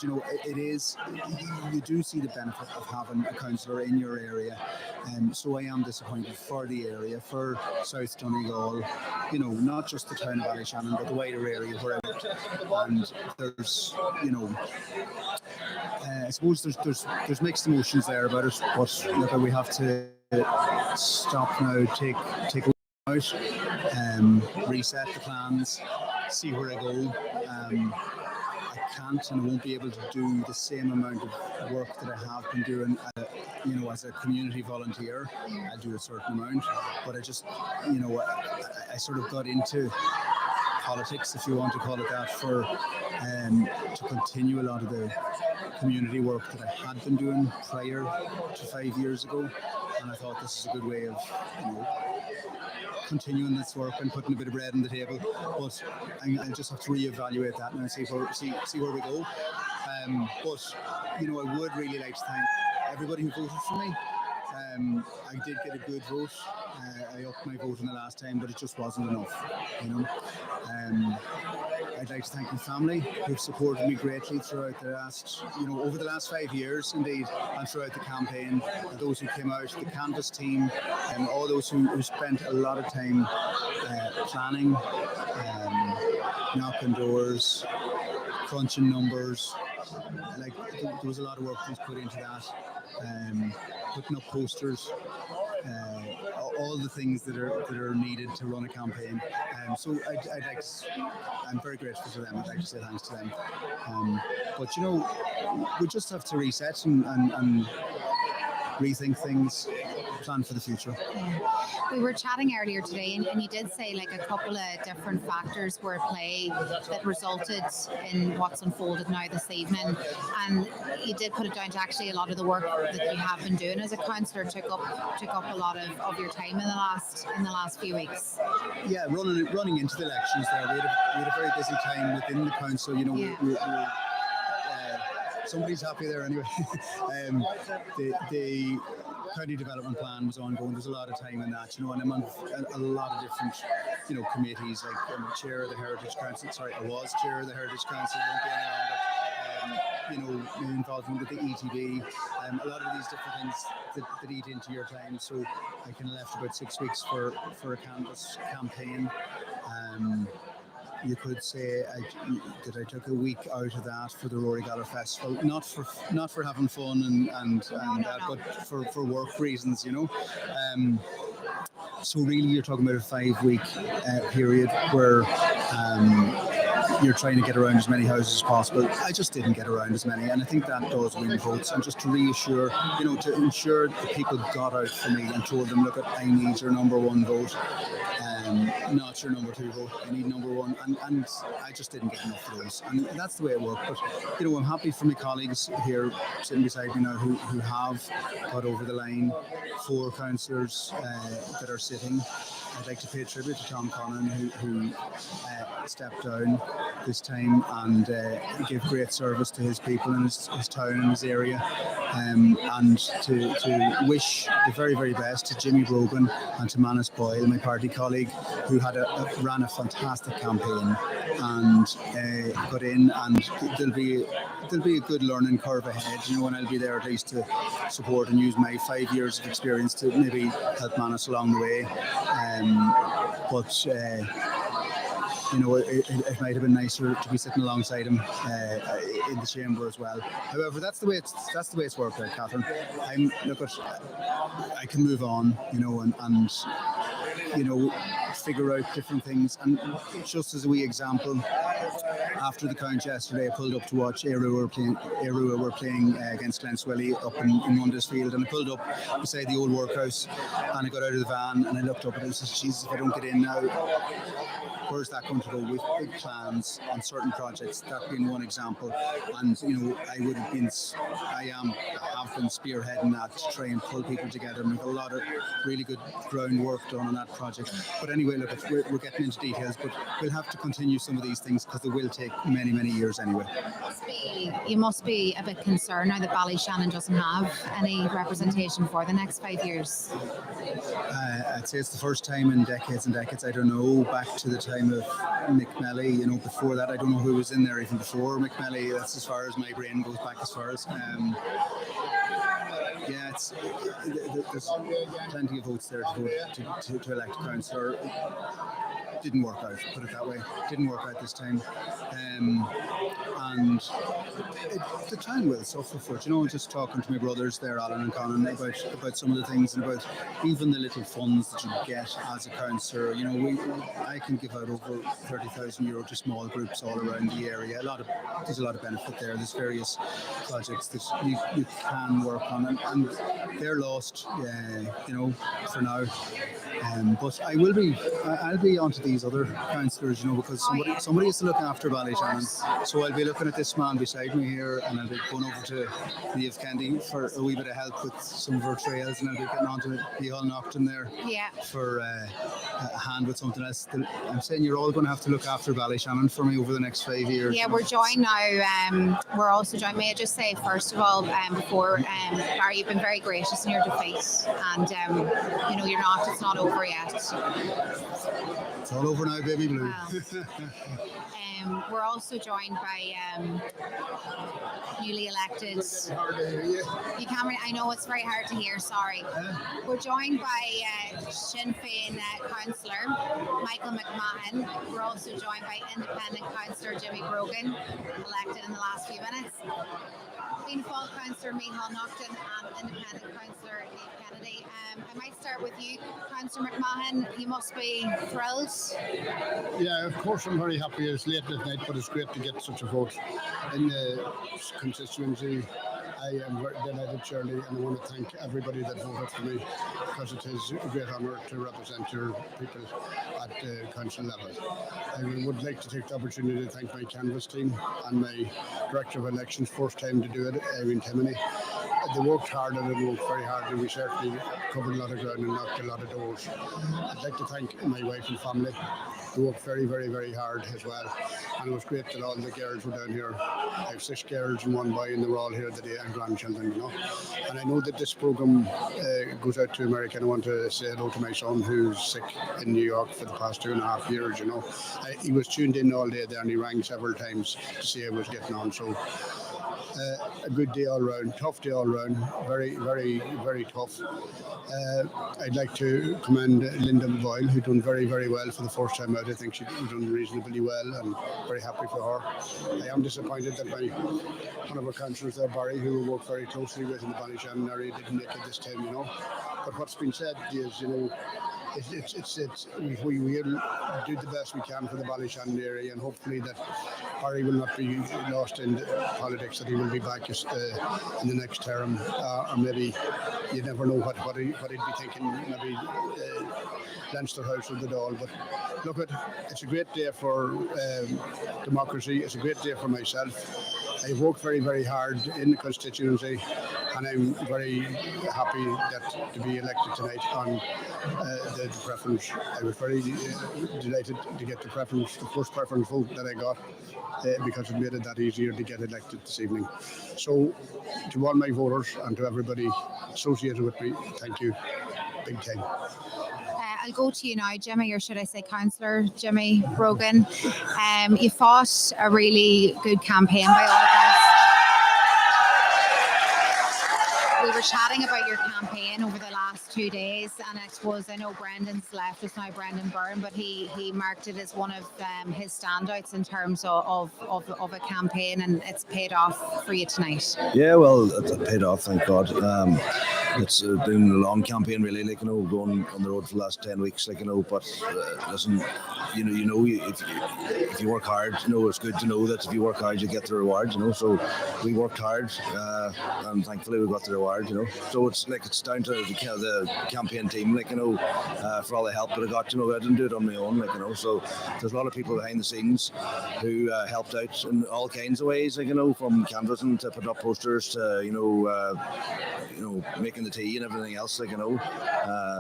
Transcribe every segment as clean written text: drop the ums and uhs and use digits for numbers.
it is, you do see the benefit of having a councillor in your area, and so I am disappointed for the area, for South Donegal, not just the town of Ballyshannon, but the wider area where I lived. And there's, I suppose there's mixed emotions there about it, but look, we have to stop now, take a out, reset the plans, see where I go. I can't and I won't be able to do the same amount of work that I have been doing, as a community volunteer. I do a certain amount, but I just, I sort of got into politics, if you want to call it that, for to continue a lot of the community work that I had been doing prior to 5 years ago, and I thought this is a good way of, continuing this work and putting a bit of bread on the table. But I just have to reevaluate that and see where we go. But I would really like to thank everybody who voted for me. I did get a good vote. I upped my vote in the last time, but it just wasn't enough. I'd like to thank my family who've supported me greatly throughout the last, over the last 5 years, indeed, and throughout the campaign. And those who came out, the canvas team, and all those who spent a lot of time planning, knocking doors, crunching numbers. There was a lot of work that was put into that. Putting up posters, all the things that are needed to run a campaign. So I'm very grateful to them. I'd like to say thanks to them. But we just have to reset and rethink things, plan for the future. We were chatting earlier today, and you did say a couple of different factors were at play that resulted in what's unfolded now this evening, and you did put it down to actually a lot of the work that you have been doing as a councillor took up a lot of your time in the last few weeks. Yeah, running into the elections there, we had a very busy time within the council. Somebody's happy there anyway. The county development plan was ongoing. There's a lot of time in that, and I'm on a lot of different, committees. Like I'm chair of the Heritage Council. Sorry, I was chair of the Heritage Council. My involvement with the ETB, a lot of these different things that eat into your time. So I kind of left about 6 weeks for a canvas campaign. You could say I took a week out of that for the Rory Gallagher Festival, not for having fun and that, but for work reasons, So really, you're talking about a 5-week period where you're trying to get around as many houses as possible. I just didn't get around as many, and I think that does win votes. And just to reassure, to ensure that people got out for me and told them, look, I need your number one vote. Not your number two vote. I need number one, and I just didn't get enough of those, and that's the way it worked. But I'm happy for my colleagues here sitting beside me now who have got over the line. 4 councillors that are sitting. I'd like to pay tribute to Tom Connon, who stepped down this time and gave great service to his people in his town and his area, and to wish the very, very best to Jimmy Brogan and to Manus Boyle, my party colleague, who ran a fantastic campaign and got in, and there'll be a good learning curve ahead, and I'll be there at least to support and use my 5 years of experience to maybe help Manus along the way. But it might have been nicer to be sitting alongside him in the chamber as well. However, that's the way it's worked out, Catherine. I can move on, and figure out different things. And just as a wee example, after the count yesterday, I pulled up to watch Arua were playing against Glenswelly up in Munda's Field, and I pulled up beside the old workhouse, and I got out of the van and I looked up and I said, Jesus, if I don't get in now, where's that going to go? With big plans on certain projects, that being one example. And I have been spearheading that to try and pull people together, and we've a lot of really good groundwork done on that project. But anyway, look, we're getting into details, but we'll have to continue some of these things because they will take many, many years anyway. You must be a bit concerned now that Ballyshannon doesn't have any representation for the next 5 years. I'd say it's the first time in decades and decades. I don't know, back to the time time of Mick Melly. You know, before that, I don't know who was in there even before Mick Melly. That's as far as my brain goes back. As far as yeah, there's plenty of votes there to vote to elect a councillor. Didn't work out, put it that way. Didn't work out this time. And the town will suffer for it. You know, just talking to my brothers there, Alan and Conan, about some of the things and about even the little funds that you get as a councillor. You know, I can give out over €30,000 to small groups all around the area. There's a lot of benefit there. There's various projects that you can work on, and they're lost, you know, for now. But I'll be onto these other councillors, you know, because somebody has to look after Ballyshannon. So I'll be looking at this man beside me here, and I'll be going over to Niamh Kennedy for a wee bit of help with some of her trails, and I'll be getting on to Hall Nocton there for a hand with something else. I'm saying you're all going to have to look after Ballyshannon for me over the next 5 years. Yeah, we're joined now. We're also joined. May I just say, first of all, before Barry, you've been very gracious in your defeat, and you know, it's not over yet. It's all over now, baby blue. Wow. We're also joined by newly elected. You can't. I know it's very hard to hear. Sorry. We're joined by Sinn Féin councillor Michael McMahon. We're also joined by independent councillor Jimmy Brogan, elected in the last few minutes. Fianna Fáil councillor Hall Nocton and independent councillor Niamh Kennedy. I might start with you, Councillor McMahon. You must be thrilled. Yeah, of course I'm very happy. It's late at night, but it's great to get such a vote in the constituency. I am very delighted, Shirley, and I want to thank everybody that voted for me, because it is a great honour to represent your people at the council level. I would like to take the opportunity to thank my canvass team and my Director of Elections, first time to do it, Erin Timoney. They worked hard and they worked very hard, and we certainly covered a lot of ground and knocked a lot of doors. I'd like to thank my wife and family, who worked very, very, very hard as well. And it was great that all the girls were down here. I have 6 girls and 1 boy, and they were all here today, and grandchildren, you know. And I know that this programme goes out to America, and I want to say hello to my son, who's sick in New York for the past 2.5 years, you know. He was tuned in all day there, and he rang several times to see how I was getting on. So a good day all round, tough day all round, very, very, very tough. I'd like to commend Linda Boyle, who done very, very well for the first time out. I think she done reasonably well, and very happy for her. I am disappointed that one of our councillors there, Barry, who we worked very closely with in the Ballyshannon area, didn't make it this time, you know. But what's been said is, you know, we will do the best we can for the Ballyshannon area, and hopefully that Barry will not be lost in politics, that he will be back just in the next term, or maybe you never know what he'd be thinking, maybe Leinster House or the Dáil. But look, it's a great day for democracy. It's a great day for myself. I worked very, very hard in the constituency, and I'm very happy to be elected tonight on the preference. I was very delighted to get the first preference vote that I got, because it made it that easier to get elected this evening. So to all my voters and to everybody associated with me, thank you, big time. I'll go to you now, Jimmy, or should I say Councillor Jimmy Brogan. You fought a really good campaign by all accounts. We were chatting about your campaign over the last 2 days, and I know Brendan's left us now, Brendan Byrne, but he marked it as one of his standouts in terms of a campaign, and it's paid off for you tonight. Yeah, well, it paid off, thank God. It's been a long campaign, really, like, you know, going on the road for the last 10 weeks, like, you know, but listen, if you work hard, you know, it's good to know that if you work hard, you get the reward, you know. So we worked hard, and thankfully we got the reward, you know. So it's down to the campaign team, like, you know, for all the help that I got, you know. I didn't do it on my own, like, you know. So there's a lot of people behind the scenes who helped out in all kinds of ways, like, you know, from canvassing to putting up posters to, you know, making the tea and everything else, like, you know.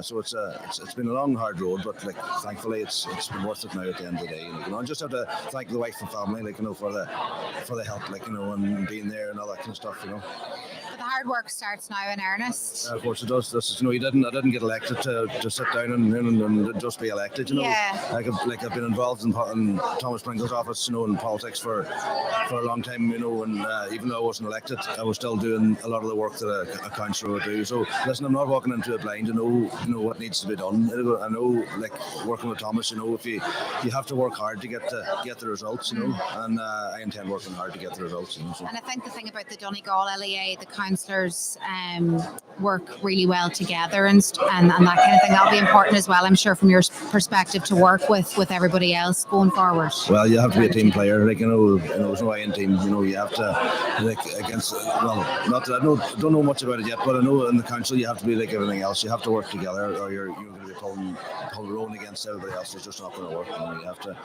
So it's been a long, hard road, but like, thankfully it's been worth it now at the end of the day. And, you know, I just have to thank the wife and family, like, you know, for the help, like, you know, and being there and all that kind of stuff, you know. the hard work starts now in earnest. Of course it does. This is, I didn't get elected to sit down and just be elected. Yeah. Like I've been involved in Thomas Pringle's office, in politics for a long time, and even though I wasn't elected, I was still doing a lot of the work that a councillor would do. So listen, I'm not walking into it blind. I know what needs to be done. I know, like working with Thomas, if you have to work hard to get the results, and I intend working hard to get the results. So. And I think the thing about the Donegal LEA, the councillors work really well together and that kind of thing. That'll be important as well, I'm sure, from your perspective, to work with everybody else going forward. Well, you have to be a team player. Like there's no in team. You have to against. Well, not that I don't know much about it yet, but I know in the council you have to be like everything else. You have to work together, or you're going to be pulling your own against everybody else. It's just not going to work. You have to.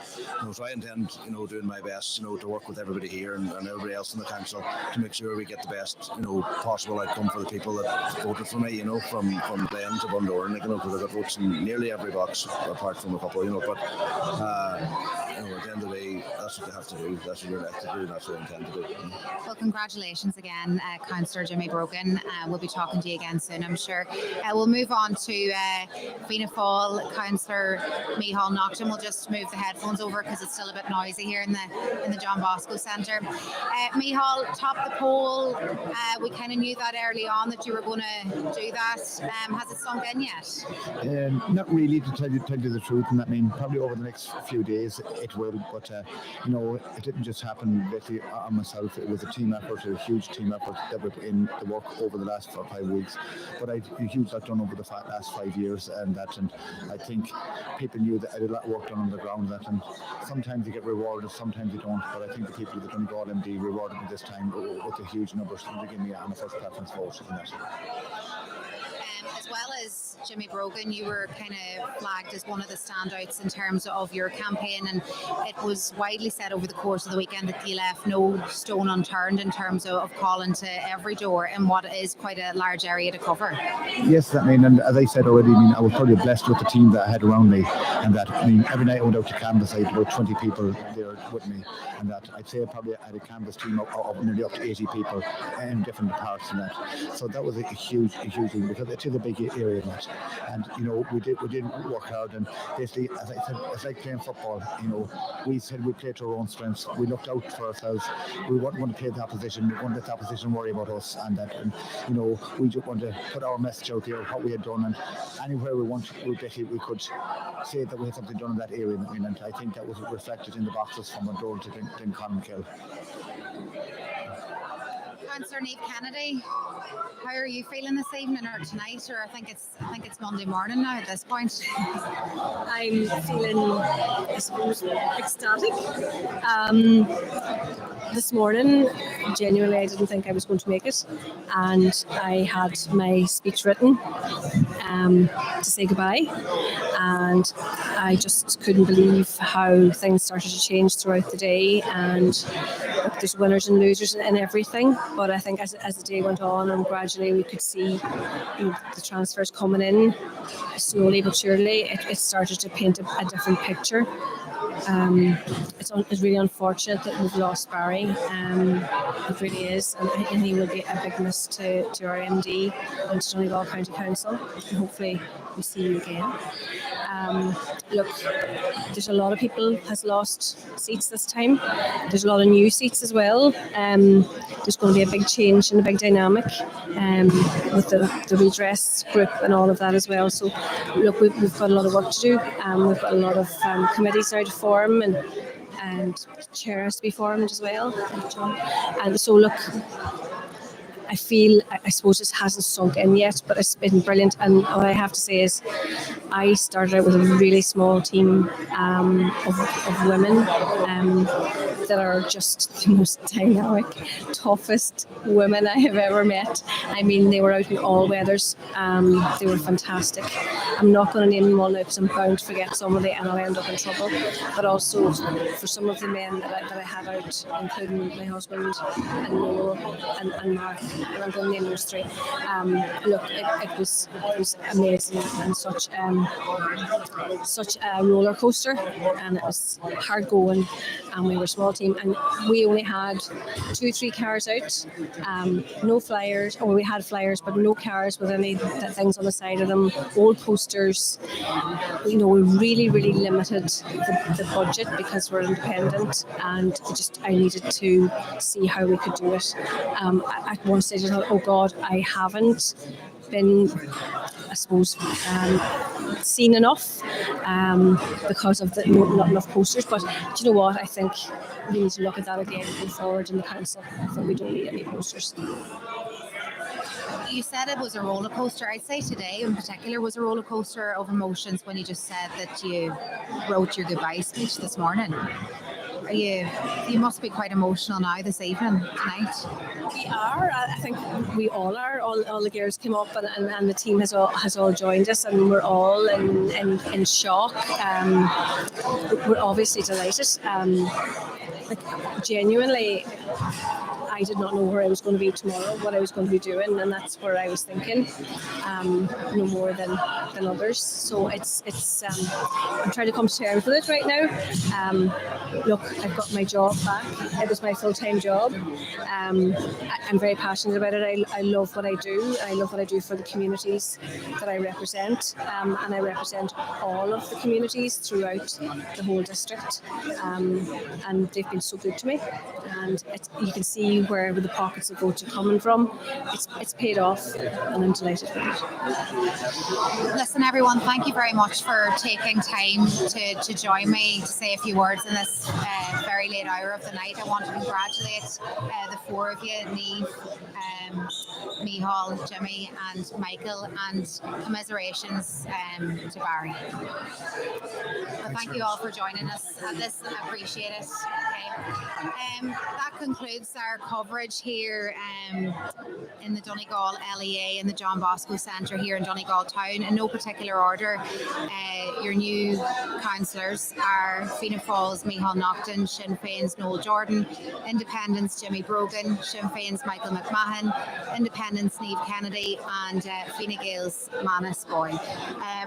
So I intend, doing my best, to work with everybody here and everybody else in the council to make sure we get the best, possible outcome for the people that voted for me. From Glen to Bundoran, because I got votes in nearly every box apart from a couple. But at the end of the day, that's what you have to do. That's what you're elected to do. That's what I intend to do. Well, congratulations again, Councillor Jimmy Brogan. We'll be talking to you again soon, I'm sure. We'll move on to Fianna Fáil. Councillor Micheál Naughton. We'll just move the headphones over because it's still a bit noisy here in the John Bosco Centre. Micheál, top the poll. We kind of knew that early on that you were going to do that. Has it sunk in yet? Not really, to tell you the truth, and I mean probably over the next few days it will, but it didn't just happen literally on myself. It was a team effort, a huge team effort that we put in the work over the last 4 or 5 weeks, but I a huge lot done over the last 5 years, and I think people knew that I did a lot of work done on the ground, and sometimes you get rewarded, sometimes you don't, but I think the people that done Donegal MD rewarded me this time with a huge numbers to give me on the first preference vote in that. As well as Jimmy Brogan, you were kind of flagged as one of the standouts in terms of your campaign, and it was widely said over the course of the weekend that you left no stone unturned in terms of calling to every door in what is quite a large area to cover. Yes, and as I said already, I was probably blessed with the team that I had around me, and that every night I went out to canvass, I had about 20 people there with me, and that I'd say probably I had a canvass team of nearly up to 80 people in different parts and that. So that was a huge thing, because it is a big area in that, and we did work hard, and basically, as I said, it's like playing football. We said we played to our own strengths. We looked out for ourselves. We wouldn't want to play the opposition. We wouldn't let the opposition worry about us, and that, and we just want to put our message out there, what we had done, and anywhere we could say that we had something done in that area. And I think that was reflected in the boxes from Bundoran to Glenconkill. Councillor Niamh Kennedy, how are you feeling this evening or tonight, or I think it's Monday morning now at this point? I'm feeling, I suppose, ecstatic. This morning, genuinely, I didn't think I was going to make it, and I had my speech written to say goodbye, and I just couldn't believe how things started to change throughout the day, and look, there's winners and losers in everything, but I think as the day went on and gradually we could see the transfers coming in slowly but surely, it started to paint a different picture. It's really unfortunate that we've lost Barry. It really is, and he will be a big miss to our MD and to Donegal County Council. And hopefully we see you again. Look, there's a lot of people has lost seats this time. There's a lot of new seats as well. There's going to be a big change and a big dynamic with the redress group and all of that as well. So look, we've got a lot of work to do. We've got a lot of committees now to form and chairs to be formed as well. And so look, I suppose this hasn't sunk in yet, but it's been brilliant. And what I have to say is I started out with a really small team of women that are just the most dynamic, toughest women I have ever met. I mean, they were out in all weathers. They were fantastic. I'm not going to name them all now because I'm bound to forget somebody and I'll end up in trouble. But also for some of the men that I had out, including my husband and Noel and Mark, and I'm going to name those three. Look, it was amazing and such a roller coaster, and it was hard going, and we were a small team, and we only had 2-3 cars out, no flyers, or we had flyers but no cars with any things on the side of them, old posters. We really limited the budget because we're independent, and I needed to see how we could do it. At one stage I thought, oh God, I haven't been, I suppose, seen enough because of not enough posters. But do you know what? I think we need to look at that again going forward in the council. I think we don't need any posters. You said it was a roller coaster. I'd say today in particular was a roller coaster of emotions when you just said that you wrote your goodbye speech this morning. You must be quite emotional now this evening, tonight. We are. I think we all are. All the girls came up, and the team has all joined us, and we're all in shock. We're obviously delighted. Genuinely, I did not know where I was going to be tomorrow, what I was going to be doing, and that's where I was thinking, no more than others. So it's I'm trying to come to terms with it right now. Look, I've got my job back. It was my full-time job. I'm very passionate about it. I love what I do. I love what I do for the communities that I represent, and I represent all of the communities throughout the whole district, and they've been so good to me, and you can see wherever the pockets of votes are coming from, it's paid off, and I'm delighted with it. Listen, everyone, thank you very much for taking time to join me to say a few words in this very late hour of the night. I want to congratulate the four of you, Niamh, Micheál, Jimmy and Michael, and commiserations to Barry. Thank you all for joining us at this. I appreciate it. Okay. That concludes our coverage here in the Donegal LEA in the John Bosco Centre here in Donegal Town. In no particular order, your new councillors are Fianna Fáil's Micheál Naughton, Sinn Féin's Noel Jordan, Independents Jimmy Brogan, Sinn Féin's Michael McMahon, Independents Niamh Kennedy, and Fine Gael's Manus Boyle.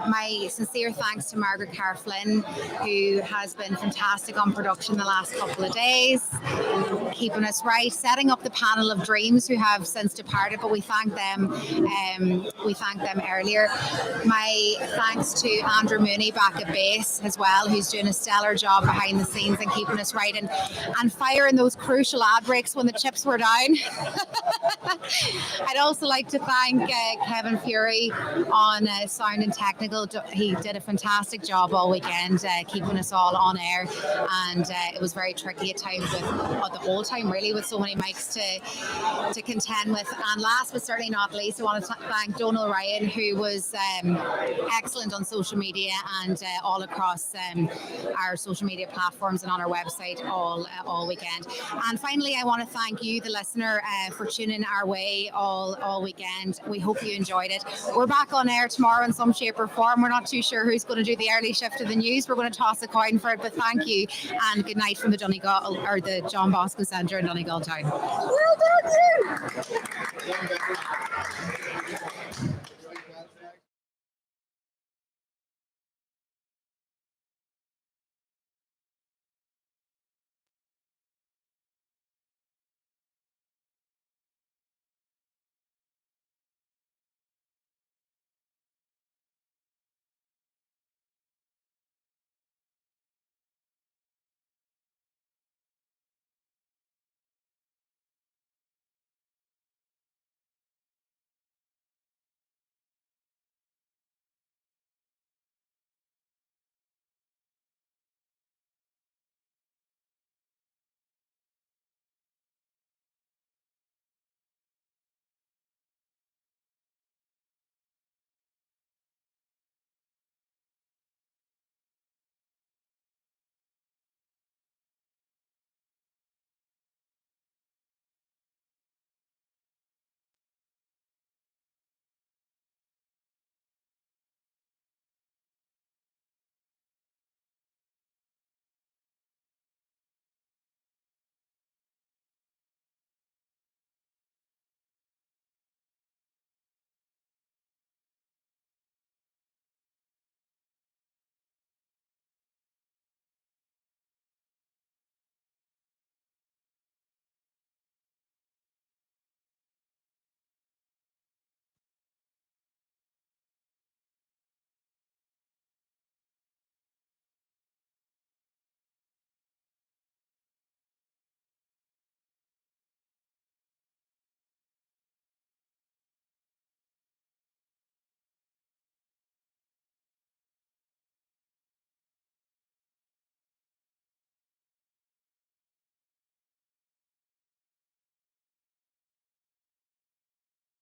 My sincere thanks to Margaret Carr-Flynn, who has been fantastic on production the last couple of days, keeping us right, setting up the panel of dreams who have since departed, but we thank them. We thanked them earlier. My thanks to Andrew Mooney back at base as well, who's doing a stellar job behind the scenes and keeping us right and firing those crucial ad breaks when the chips were down. I'd also like to thank Kevin Fury on sound and technical. He did a fantastic job all weekend, keeping us all on air, and it was very tricky at times, with the whole time really, with so many mics to contend with. And last but certainly not least, I want to thank Donal Ryan, who was excellent on social media and all across our social media platforms and on our website all weekend. And finally, I want to thank you, the listener, for tuning our way all weekend. We hope you enjoyed it. We're back on air tomorrow in some shape or form. We're not too sure who's going to do the early shift of the news. We're going to toss a coin for it, but thank you and good night from the Donegal, or the John Bosco Centre in Donegal Town. Well done.